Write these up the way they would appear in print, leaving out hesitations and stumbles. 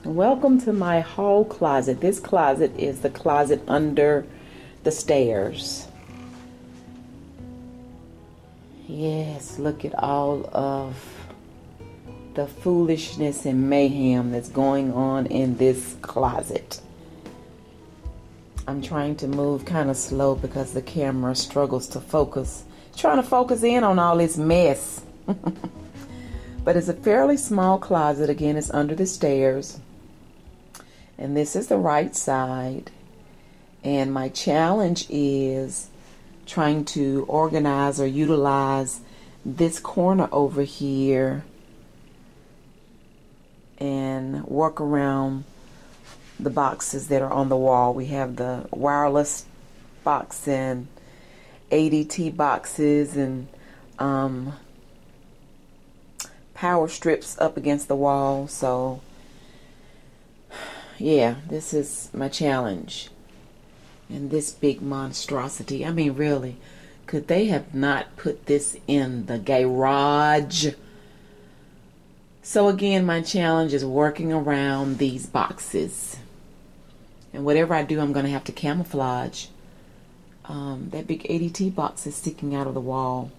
Welcome to my hall closet. This closet is the closet under the stairs. Yes, look at all of the foolishness and mayhem that's going on in this closet. I'm trying to move kind of slow because the camera struggles to focus. Trying to focus in on all this mess. But it's a fairly small closet. Again, it's under the stairs. And this is the right side. And my challenge is trying to organize or utilize this corner over here and work around the boxes that are on the wall. We have the wireless box and ADT boxes and power strips up against the wall. So yeah, this is my challenge. And this big monstrosity, I mean, really, could they have not put this in the garage? So again, my challenge is working around these boxes. And whatever I do, I'm going to have to camouflage. That big ADT box is sticking out of the wall.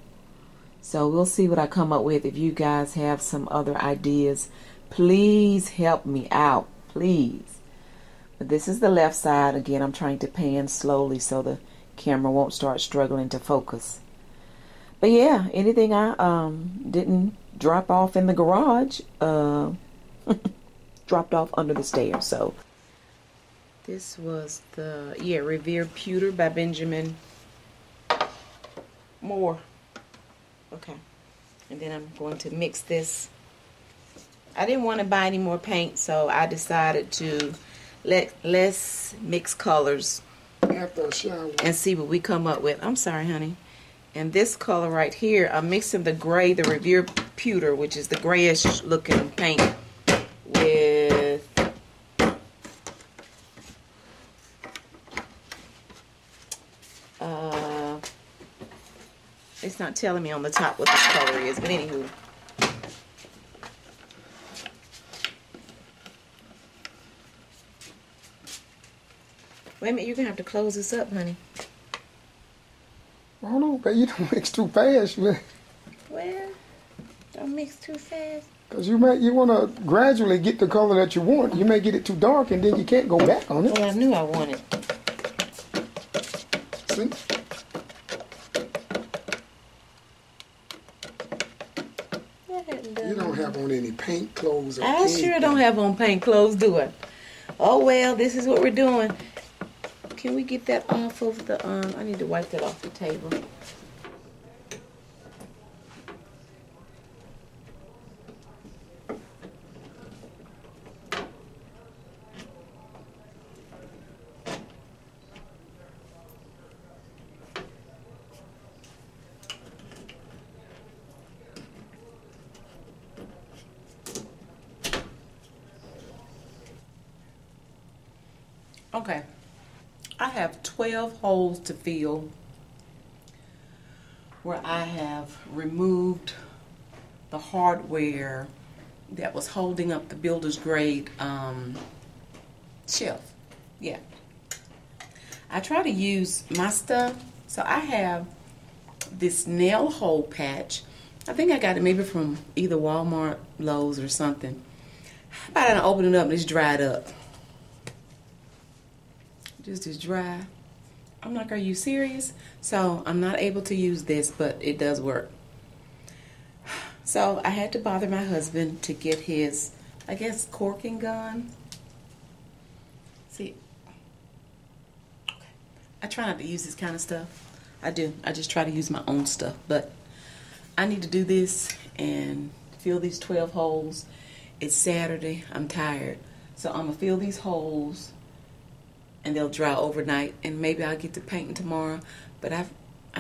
So we'll see what I come up with. If you guys have some other ideas, please help me out, please. But this is the left side. Again, I'm trying to pan slowly so the camera won't start struggling to focus. But yeah, anything I didn't drop off in the garage, dropped off under the stairs. So this was the, Revere Pewter by Benjamin Moore. Okay. And then I'm going to mix this. I didn't want to buy any more paint, so I decided to let's mix colors after a shower and see what we come up with. I'm sorry, honey. And this color right here, I'm mixing the gray, the Revere Pewter, which is the grayish looking paint, with it's not telling me on the top what this color is, but anywho. Wait a minute, you're going to have to close this up, honey. Hold on, but you don't mix too fast. Man. Well, don't mix too fast. Because you want to gradually get the color that you want. You may get it too dark and then you can't go back on it. Well, I knew I wanted. See? You don't have on any paint clothes or I anything. sure don't have on paint clothes, do I? Oh, well, this is what we're doing. Can we get that off of the, I need to wipe that off the table. Okay, I have 12 holes to fill where I have removed the hardware that was holding up the builder's grade shelf. Yeah, I try to use my stuff, so I have this nail hole patch. I think I got it maybe from either Walmart, Lowe's, or something. How about I open it up and it's dried up? Just as dry. I'm like, are you serious? So I'm not able to use this, but it does work. So I had to bother my husband to get his, I guess, corking gun. See, okay. I try not to use this kind of stuff. I do. I just try to use my own stuff. But I need to do this and fill these 12 holes. It's Saturday. I'm tired. So I'm going to fill these holes and they'll dry overnight, and maybe I'll get to painting tomorrow. But I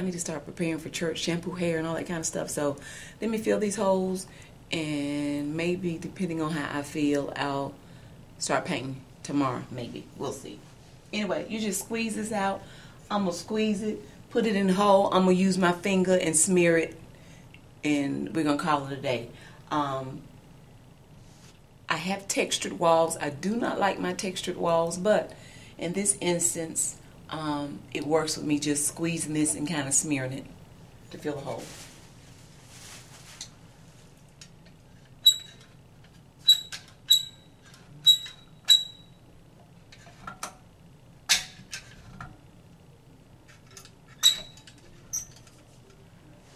need to start preparing for church, shampoo hair and all that kind of stuff. So let me fill these holes, and maybe depending on how I feel, I'll start painting tomorrow. Maybe. We'll see. Anyway, you just squeeze this out. I'm going to squeeze it, put it in the hole. I'm going to use my finger and smear it, and we're going to call it a day. I have textured walls. I do not like my textured walls, but in this instance, it works with me just squeezing this and kind of smearing it to fill the hole.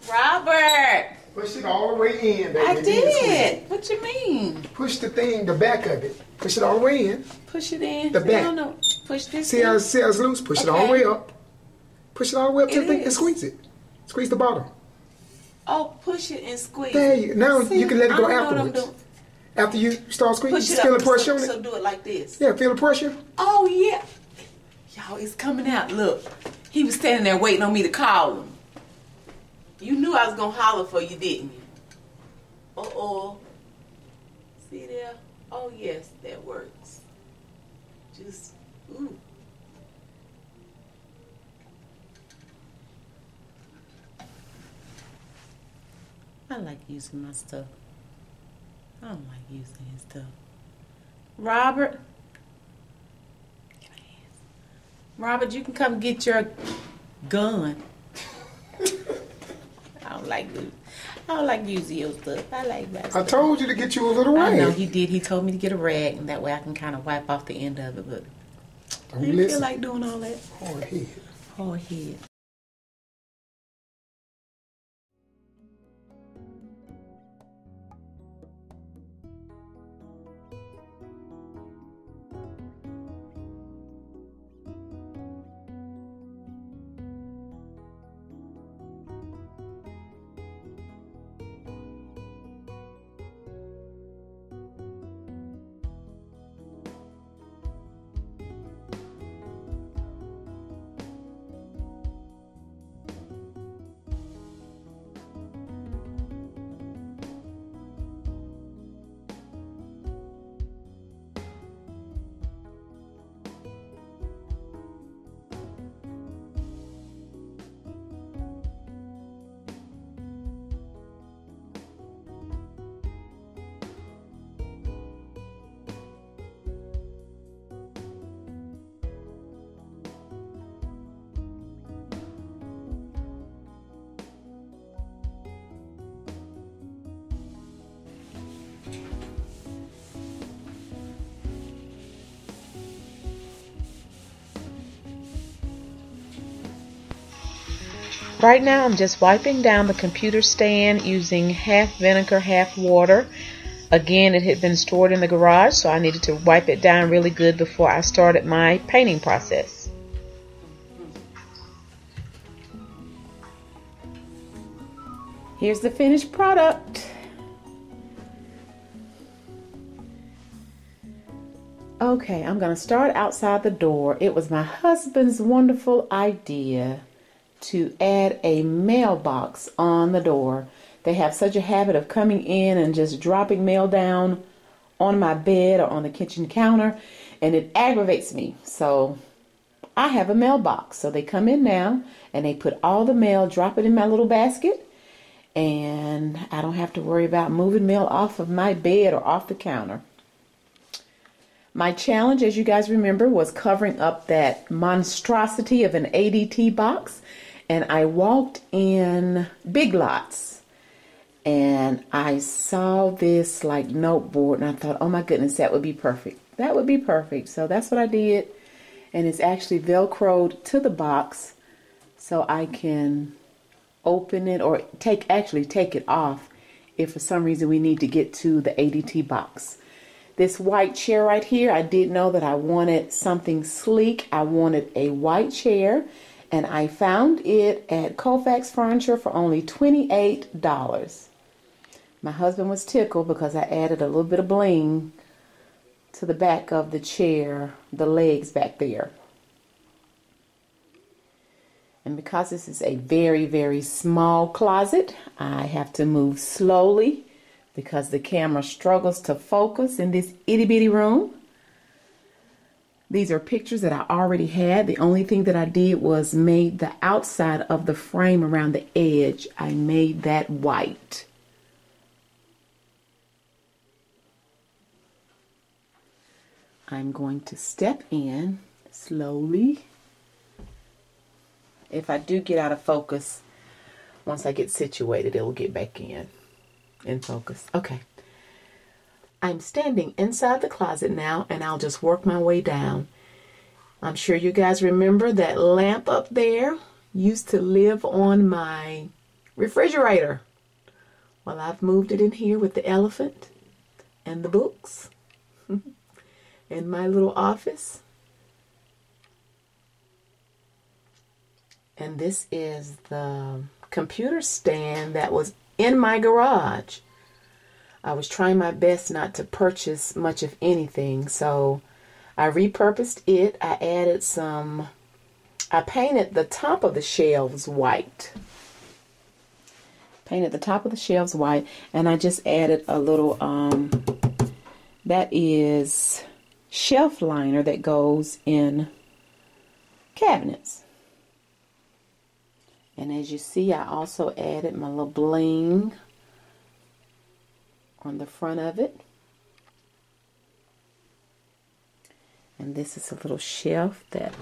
Robert! Push it all the way in, baby. I did. What you mean? Push the thing, the back of it. Push it all the way in. Push it in. The back. No. Push this See in. how it's loose? Push it all the way up. Push it all the way up to the thing and is. squeeze it. Squeeze the bottom. Oh, push it and squeeze. There you now See, you can let it go I don't know what I'm afterwards. doing. After you start squeezing, Push it just feel up. the pressure on it. So do it like this. Yeah, feel the pressure. Oh, yeah. Y'all, it's coming out. Look. He was standing there waiting on me to call him. You knew I was going to holler for you, didn't you? Uh-oh. See there? Oh, yes, that works. Just, ooh. I like using my stuff. I don't like using his stuff. Robert? Robert, you can come get your gun. I don't like using your stuff. I like my stuff. I told you to get you a little rag. I know he did. He told me to get a rag, and that way I can kind of wipe off the end of it. But I didn't feel like doing all that. Hard head. Hard head. Right now I'm just wiping down the computer stand using half vinegar, half water. Again, it had been stored in the garage, so I needed to wipe it down really good before I started my painting process. Here's the finished product. Okay, I'm going to start outside the door. It was my husband's wonderful idea to add a mailbox on the door. They have such a habit of coming in and just dropping mail down on my bed or on the kitchen counter, and it aggravates me. So I have a mailbox. So they come in now and they put all the mail, drop it in my little basket, and I don't have to worry about moving mail off of my bed or off the counter. My challenge, as you guys remember, was covering up that monstrosity of an ADT box. And I walked in Big Lots and I saw this like noteboard and I thought, oh my goodness, that would be perfect. That would be perfect. So that's what I did. And it's actually Velcroed to the box so I can open it or take it off if for some reason we need to get to the ADT box. This white chair right here, I did know that I wanted something sleek. I wanted a white chair. And I found it at Colfax Furniture for only $28. My husband was tickled because I added a little bit of bling to the back of the chair, the legs back there. And because this is a very, very small closet, I have to move slowly because the camera struggles to focus in this itty bitty room. These are pictures that I already had. The only thing that I did was made the outside of the frame around the edge. I made that white. I'm going to step in slowly. If I do get out of focus, once I get situated, it will get back in focus. Okay. I'm standing inside the closet now, and I'll just work my way down. I'm sure you guys remember that lamp up there used to live on my refrigerator. Well, I've moved it in here with the elephant and the books in my little office. And this is the computer stand that was in my garage. I was trying my best not to purchase much of anything, so I repurposed it. I painted the top of the shelves white. And I just added a little, that is shelf liner that goes in cabinets. And as you see, I also added my little bling on the front of it. And this is a little shelf that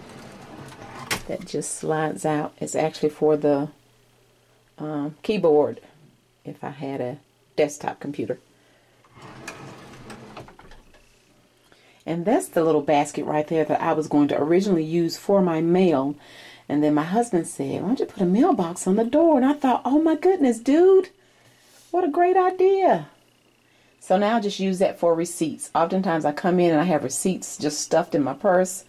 just slides out. It's actually for the keyboard if I had a desktop computer. And that's the little basket right there that I was going to originally use for my mail. And then my husband said, why don't you put a mailbox on the door? And I thought, oh my goodness, dude, what a great idea. So now I just use that for receipts. Oftentimes I come in and I have receipts just stuffed in my purse.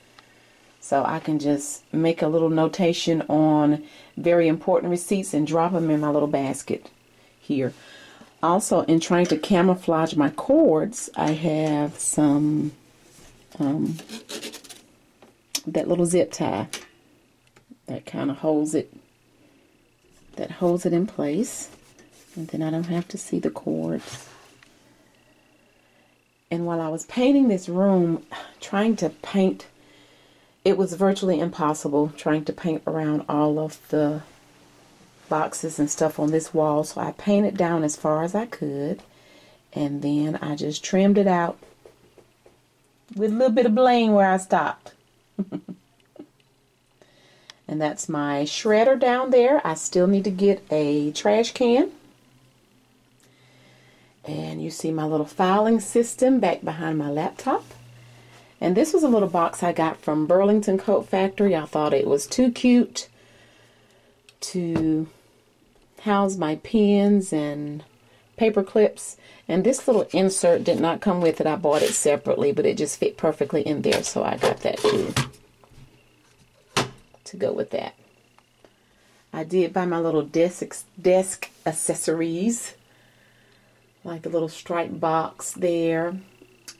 So I can just make a little notation on very important receipts and drop them in my little basket here. Also, in trying to camouflage my cords, I have some, that little zip tie that kind of holds it in place. And then I don't have to see the cords. And while I was painting this room, trying to paint, it was virtually impossible trying to paint around all of the boxes and stuff on this wall. So I painted down as far as I could. And then I just trimmed it out with a little bit of bling where I stopped. And that's my shredder down there. I still need to get a trash can. And you see my little filing system back behind my laptop. And this was a little box I got from Burlington Coat Factory. I thought it was too cute to house my pens and paper clips. And this little insert did not come with it. I bought it separately, but it just fit perfectly in there. So I got that too, to go with that. I did buy my little desk accessories, like the little striped box there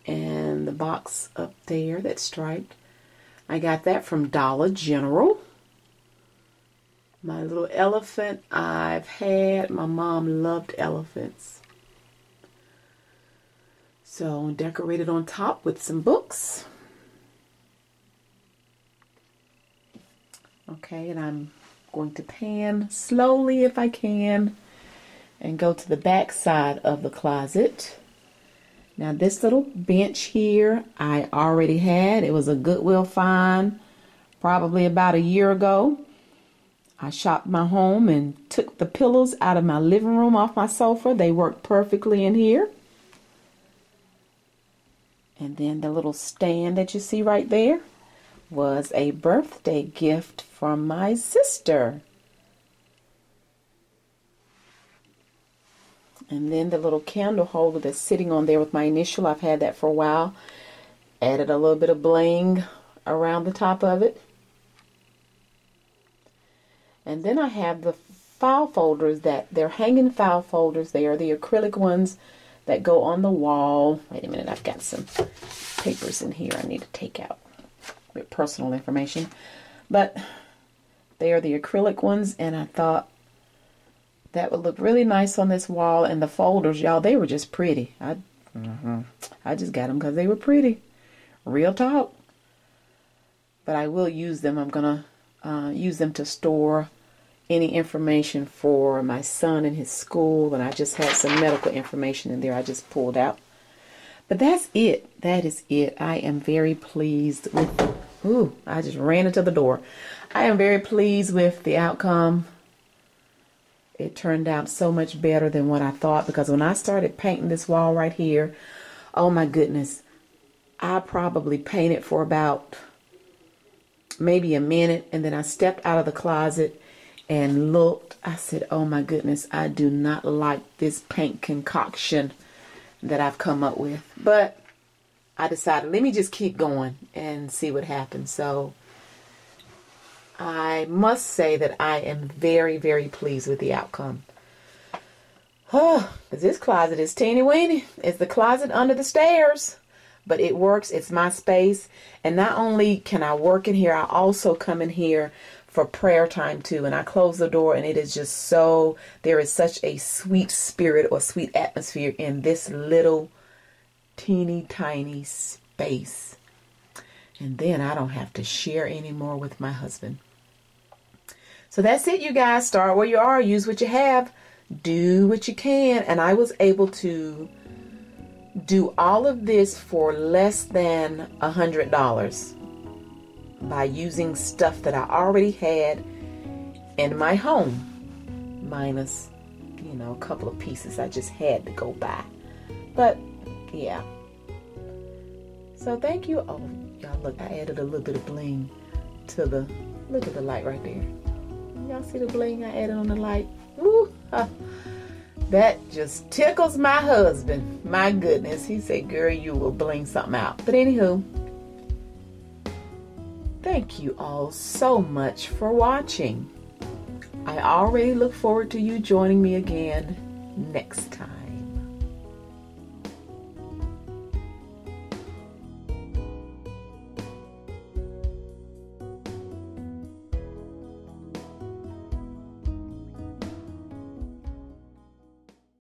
and the box up there that's striped. I got that from Dollar General. My little elephant I've had. My mom loved elephants. So decorated on top with some books. Okay, and I'm going to pan slowly if I can and go to the back side of the closet. Now this little bench here I already had. It was a Goodwill find probably about a year ago. I shopped my home and took the pillows out of my living room off my sofa. They work perfectly in here. And then the little stand that you see right there was a birthday gift from my sister. And then the little candle holder that's sitting on there with my initial, I've had that for a while. Added a little bit of bling around the top of it. And then I have the file folders they're hanging file folders. They are the acrylic ones that go on the wall. Wait a minute, I've got some papers in here I need to take out with personal information. But they are the acrylic ones, and I thought that would look really nice on this wall. And the folders, y'all, they were just pretty. I just got them because they were pretty. Real talk. But I will use them. I'm going to use them to store any information for my son in his school. And I just had some medical information in there I just pulled out. But that's it. That is it. I am very pleased with, ooh, I just ran into the door. I am very pleased with the outcome. It turned out so much better than what I thought, because when I started painting this wall right here, oh my goodness, I probably painted for about maybe a minute, and then I stepped out of the closet and looked. I said, oh my goodness, I do not like this paint concoction that I've come up with. But I decided, let me just keep going and see what happens. So I must say that I am very, very pleased with the outcome. Oh, this closet is teeny weeny. It's the closet under the stairs. But it works. It's my space. And not only can I work in here, I also come in here for prayer time too. And I close the door, and it is just so, there is such a sweet spirit or sweet atmosphere in this little teeny tiny space. And then I don't have to share anymore with my husband. So that's it, you guys. Start where you are. Use what you have. Do what you can. And I was able to do all of this for less than $100 by using stuff that I already had in my home, minus, you know, a couple of pieces I just had to go buy. But yeah, so thank you. Oh y'all, look, I added a little bit of bling to the, look at the light right there. Y'all see the bling I added on the light? Woo! That just tickles my husband. My goodness. He said, girl, you will bling something out. But anywho, thank you all so much for watching. I already look forward to you joining me again next